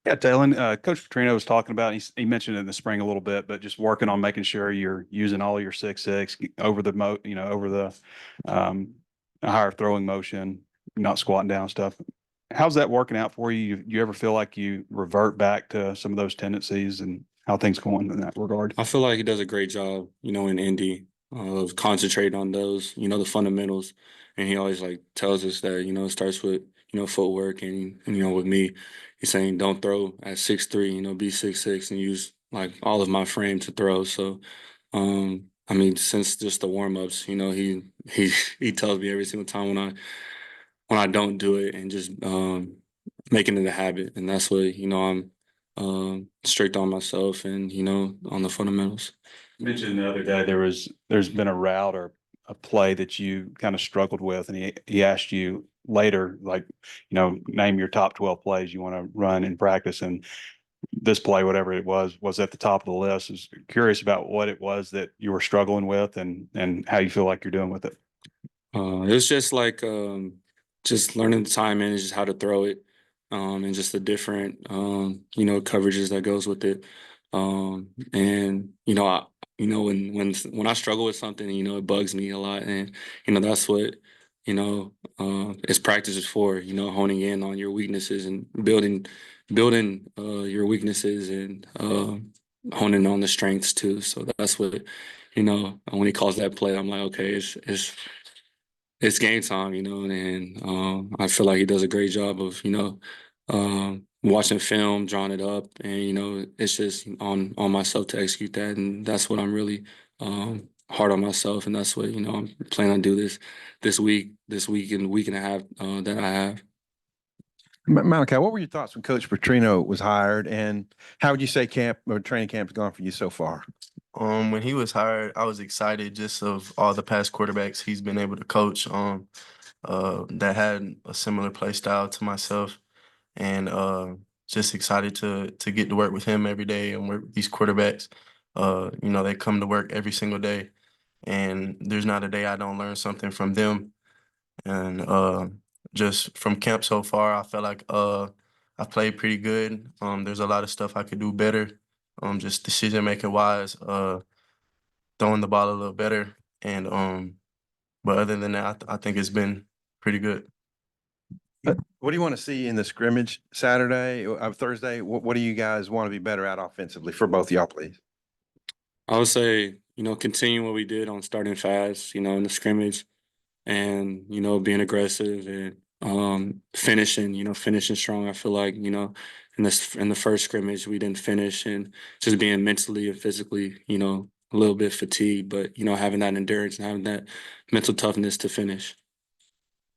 Yeah, Taylen, Coach Petrino was talking about, he mentioned it in the spring a little bit, but just working on making sure you're using all your 6'6" over the over the higher throwing motion, not squatting down stuff. How's that working out for you? You ever feel like you revert back to some of those tendencies and how things going in that regard? I feel like he does a great job, in Indy of concentrating on those, the fundamentals. And he always like tells us that, it starts with, footwork and with me, he's saying don't throw at 6'3", be 6'6" and use like all of my frame to throw. So I mean, since just the warm ups, he he tells me every single time when I don't do it and just making it a habit. And that's what, I'm strict on myself and, on the fundamentals. You mentioned the other day there's been a route or a play that you kind of struggled with, and he asked you later, like, name your top 12 plays you want to run in practice, and this play, whatever it was at the top of the list. I was curious about what it was that you were struggling with and how you feel like you're doing with it. It was just like just learning the timing and just how to throw it, and just the different coverages that goes with it. And when I struggle with something, it bugs me a lot, and that's what it's practice is for. Honing in on your weaknesses and building your weaknesses and honing on the strengths too. So that's what when he calls that play, I'm like, okay, it's game time, and I feel like he does a great job of, watching film, drawing it up, and it's just on myself to execute that, and that's what I'm really hard on myself, and that's what I'm planning on do this week and week and a half that I have. Malachi, what were your thoughts when Coach Petrino was hired, and how would you say camp or training camp has gone for you so far? When he was hired, I was excited just of all the past quarterbacks he's been able to coach that had a similar play style to myself, and just excited to get to work with him every day and work with these quarterbacks. They come to work every single day, and there's not a day I don't learn something from them. And just from camp so far, I felt like I played pretty good. There's a lot of stuff I could do better. Just decision making wise, throwing the ball a little better, and but other than that, I think it's been pretty good. What do you want to see in the scrimmage Saturday, Thursday? What do you guys want to be better at offensively for both y'all, please? I would say continue what we did on starting fast, in the scrimmage, and being aggressive and finishing strong. I feel like in the first scrimmage we didn't finish, and just being mentally and physically a little bit fatigued, but having that endurance and having that mental toughness to finish.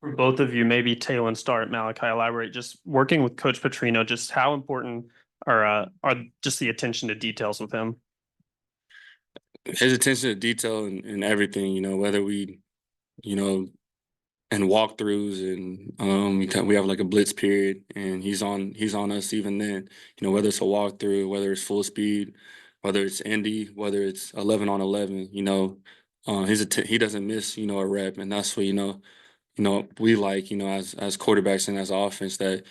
For both of you, maybe Taylen start, Malachi elaborate. Just working with Coach Petrino, just how important are just the attention to details with him? His attention to detail and everything, whether we you know and walkthroughs and we have like a blitz period, and he's on us even then, whether it's a walkthrough, whether it's full speed, whether it's Indy, whether it's 11 on 11, he doesn't miss a rep, and that's what we like, as quarterbacks and as offense, that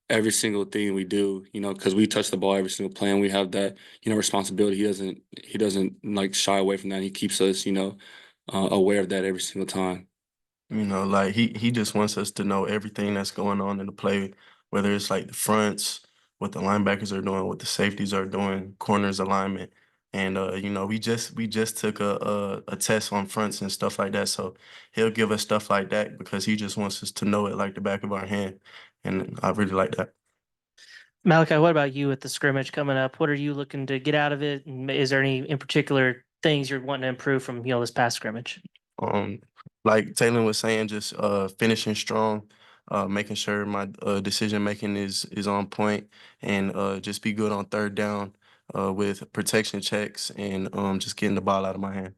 every single thing we do, because we touch the ball every single play, and we have that responsibility. He doesn't like shy away from that. He keeps us aware of that every single time. Like he just wants us to know everything that's going on in the play, whether it's like the fronts, what the linebackers are doing, what the safeties are doing, corners alignment. And we just took a test on fronts and stuff like that. So he'll give us stuff like that because he just wants us to know it like the back of our hand. And I really like that. Malachi, what about you with the scrimmage coming up? What are you looking to get out of it? And is there any in particular things you're wanting to improve from, this past scrimmage? Um, like Taylen was saying, just finishing strong, making sure my decision making is on point, and just be good on third down with protection checks and just getting the ball out of my hand.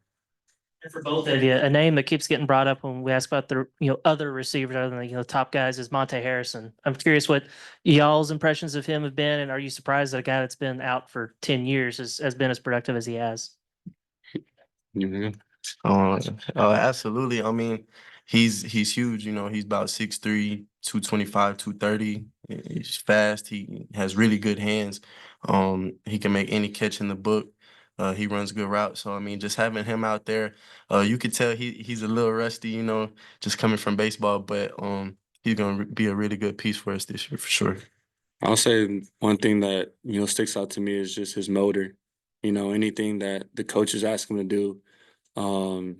And for both of you, a name that keeps getting brought up when we ask about the other receivers other than the top guys is Monte Harrison. I'm curious what y'all's impressions of him have been, and are you surprised that a guy that's been out for 10 years has been as productive as he has? Mhm. Absolutely. I mean, he's huge. You know, he's about 6'3", 225, 230. He's fast. He has really good hands. He can make any catch in the book. He runs good routes. So I mean, just having him out there, you could tell he's a little rusty. You know, just coming from baseball, but he's gonna be a really good piece for us this year for sure. I'll say one thing that, sticks out to me is just his motor. Anything that the coaches ask him to do,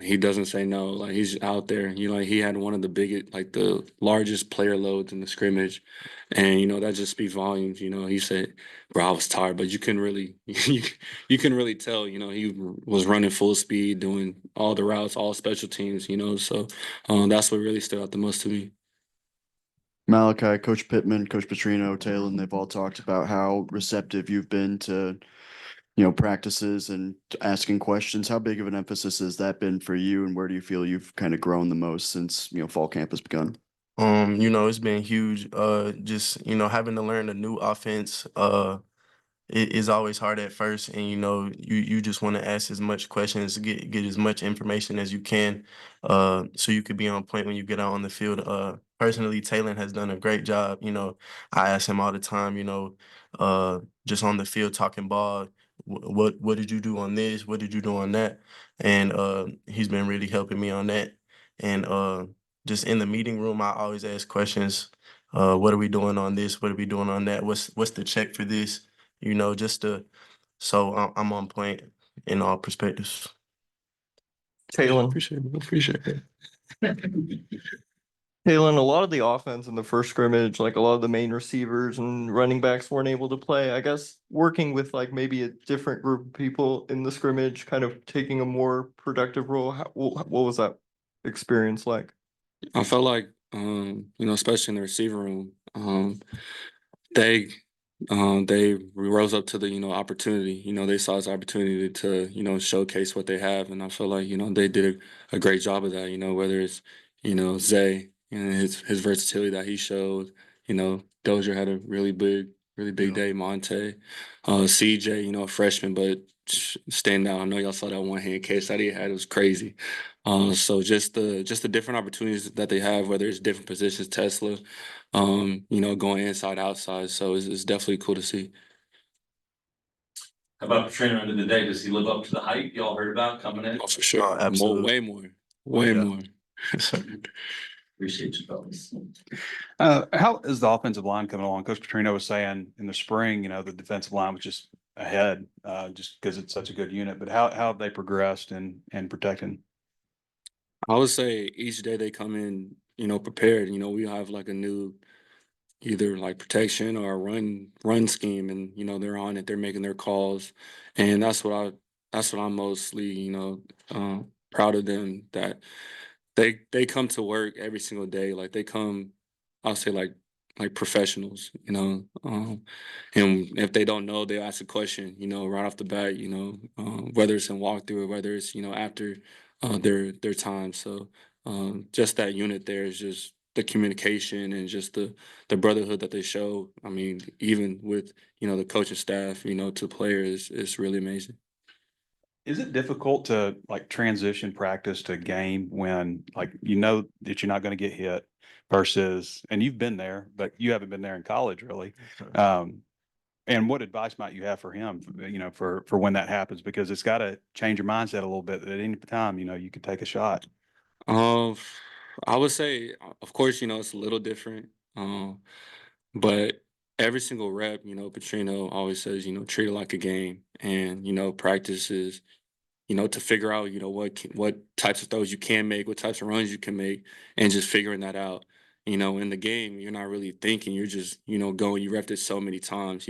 he doesn't say no. Like he's out there. He had one of the biggest, like the largest player loads in the scrimmage. And that just speaks volumes. He said, bro, I was tired, but you couldn't really you can really tell, he was running full speed, doing all the routes, all special teams, so that's what really stood out the most to me. Malachi, Coach Pittman, Coach Petrino, Taylen, they've all talked about how receptive you've been to, practices and asking questions. How big of an emphasis has that been for you, and where do you feel you've kind of grown the most since, fall camp has begun? It's been huge. Just, having to learn a new offense, it is always hard at first, and you just want to ask as much questions, get as much information as you can, so you could be on point when you get out on the field. Personally, Taylen has done a great job. I ask him all the time. Just on the field talking ball. What did you do on this? What did you do on that? And he's been really helping me on that. And just in the meeting room, I always ask questions. What are we doing on this? What are we doing on that? What's the check for this? Just to, so I'm on point in all perspectives. Taylen, Appreciate it. Taylen, a lot of the offense in the first scrimmage, like a lot of the main receivers and running backs weren't able to play. I guess working with like maybe a different group of people in the scrimmage, kind of taking a more productive role. What was that experience like? I felt like, especially in the receiver room, they they rose up to the opportunity. They saw this opportunity to showcase what they have, and I feel like they did a great job of that. Whether it's Zay and his versatility that he showed. Dozier had a really big day. Monte, CJ, a freshman, but stand out. I know y'all saw that one hand catch that he had. It was crazy. So just the different opportunities that they have, whether it's different positions, Tesla, going inside, outside. So it's definitely cool to see. How about Petrino end of the day? Does he live up to the hype y'all heard about coming in? Oh, for sure. Oh, absolutely. Way more. Way Yeah. more. Appreciate you, fellas. How is the offensive line coming along? Coach Petrino was saying in the spring, the defensive line was just ahead, just because it's such a good unit. But how have they progressed in protecting? I would say each day they come in, prepared. We have like a new either like protection or a run scheme, and they're on it. They're making their calls, and that's what I'm mostly proud of them, that they come to work every single day. Like they come, I'll say like professionals, and if they don't know, they ask a question, right off the bat, whether it's in walkthrough or whether it's after their time. So just that unit there is just the communication and just the brotherhood that they show. I mean, even with the coaching staff, to players, it's really amazing. Is it difficult to like transition practice to game when like that you're not going to get hit versus, and you've been there, but you haven't been there in college really. And what advice might you have for him, for when that happens? Because it's got to change your mindset a little bit. At any time, you could take a shot. I would say, of course, it's a little different. But every single rep, Petrino always says, treat it like a game, and practice is, to figure out, what types of throws you can make, what types of runs you can make, and just figuring that out. In the game, you're not really thinking, you're just, going. You repped it so many times.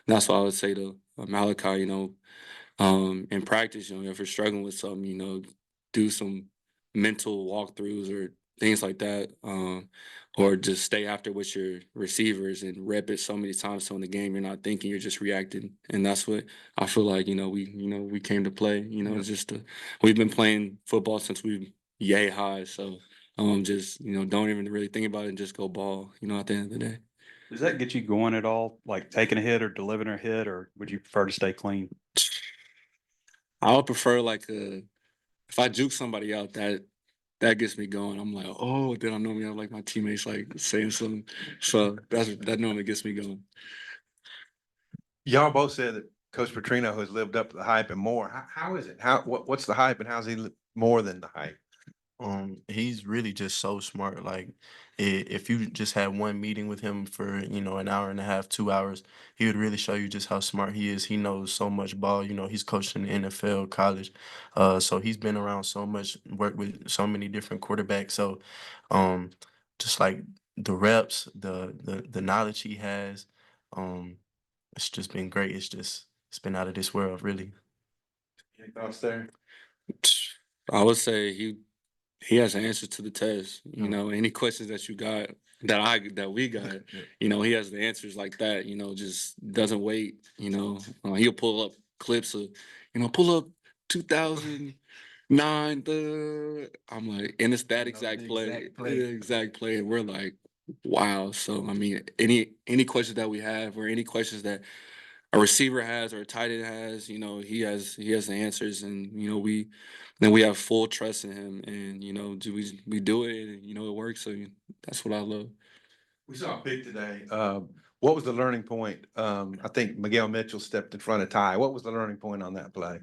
That's why I would say to Malachi, in practice, if you're struggling with something, do some mental walkthroughs or things like that, or just stay after with your receivers and rep it so many times. So in the game, you're not thinking, you're just reacting, and that's what I feel like. We came to play. It's just we've been playing football since we yay high. So just don't even really think about it and just go ball. At the end of the day. Does that get you going at all? Like taking a hit or delivering a hit, or would you prefer to stay clean? I would prefer if I juke somebody out, that gets me going. I'm like, oh, then I normally have like my teammates like saying something. So that normally gets me going. Y'all both said that Coach Petrino has lived up to the hype and more. How is it? What's the hype and how's he more than the hype? He's really just so smart. Like, if you just had one meeting with him for, an hour and a half, 2 hours, he would really show you just how smart he is. He knows so much ball. He's coached in the NFL, college. So he's been around so much, worked with so many different quarterbacks. So, um, just like the reps, the knowledge he has, um, it's just been great. It's been out of this world, really. Any thoughts there? I would say he has the answer to the test. You know, any questions that you got that we got, he has the answers like that. Just doesn't wait. He'll pull up clips of, pull up 2009. I'm like, and it's that exact play, exact play, and we're like, wow. So I mean, any questions that we have, or any questions that a receiver has or a tight end has, he has the answers, and we have full trust in him, and we do it, and it works. So that's what I love. We saw a pick today. What was the learning point? I think Miguel Mitchell stepped in front of Ty. What was the learning point on that play?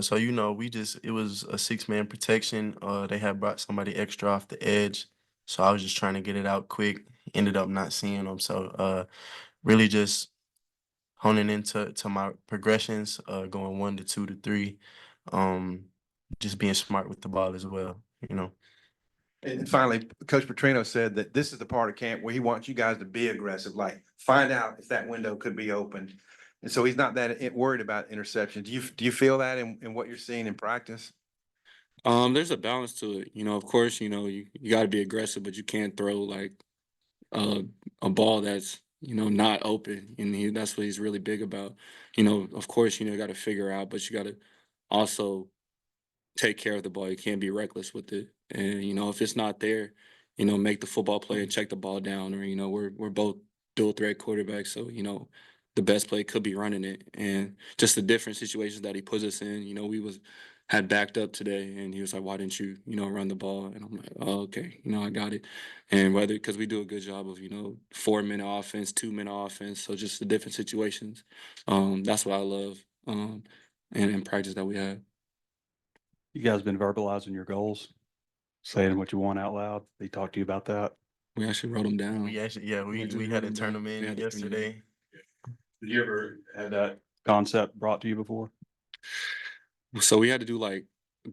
So it was a 6-man protection. They had brought somebody extra off the edge. So I was just trying to get it out quick. Ended up not seeing them. So really just honing into my progressions, going 1 to 2 to 3. Just being smart with the ball as well, And finally, Coach Petrino said that this is the part of camp where he wants you guys to be aggressive, like find out if that window could be opened. And so he's not that worried about interception. Do you feel that in what you're seeing in practice? There's a balance to it. Of course, you got to be aggressive, but you can't throw like a ball that's not open, and that's what he's really big about. Of course, you got to figure out, but you got to also take care of the ball. You can't be reckless with it. And if it's not there, make the football play and check the ball down. Or we're both dual threat quarterbacks, so the best play could be running it. And just the different situations that he puts us in. We had backed up today, and he was like, "Why didn't you run the ball?" And I'm like, "Oh, okay, I got it." And because we do a good job of 4-minute offense, 2-minute offense, so just the different situations. That's what I love. And in practice that we have. You guys been verbalizing your goals, saying what you want out loud. They talked to you about that. We actually wrote them down. we had to turn them We in had to turn 'em in. yesterday. Did you ever have that concept brought to you before? So we had to do like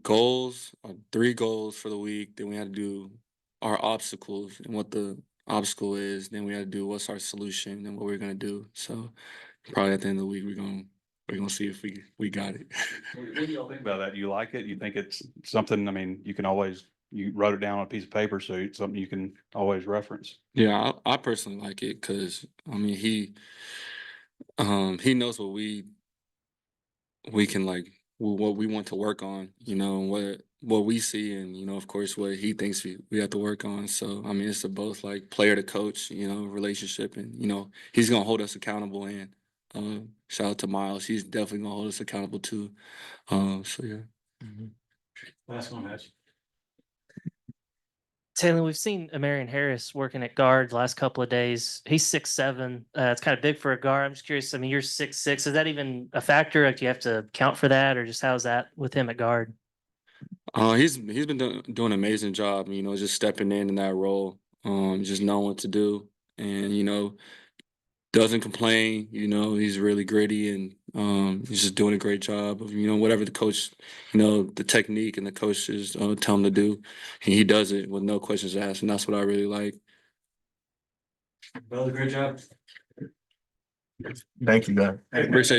goals, 3 goals for the week. Then we had to do our obstacles and what the obstacle is. Then we had to do what's our solution and what we're gonna do. So probably at the end of the week we're gonna see if we got it. What do y'all think about that? Do you like it? You think it's something, I mean, you wrote it down on a piece of paper, so it's something you can always reference. Yeah, I personally like it because I mean he knows we can like what we want to work on, what we see, and of course what he thinks we have to work on. So I mean it's a both like player to coach, relationship, and he's gonna hold us accountable. And shout out to Miles, he's definitely gonna hold us accountable too. So yeah. Last one, Hatch. Taylen, we've seen Amarian Harris working at guard the last couple of days. He's 6'7". It's kind of big for a guard. I'm just curious. I mean, you're 6'6". Is that even a factor? Like, do you have to count for that, or just how's that with him at guard? He's been doing an amazing job, just stepping in that role, just knowing what to do, and doesn't complain. He's really gritty, and he's just doing a great job of whatever the coach, the technique and the coaches tell him to do, he does it with no questions asked, and that's what I really like. Well, great job. Thank you, guys. Appreciate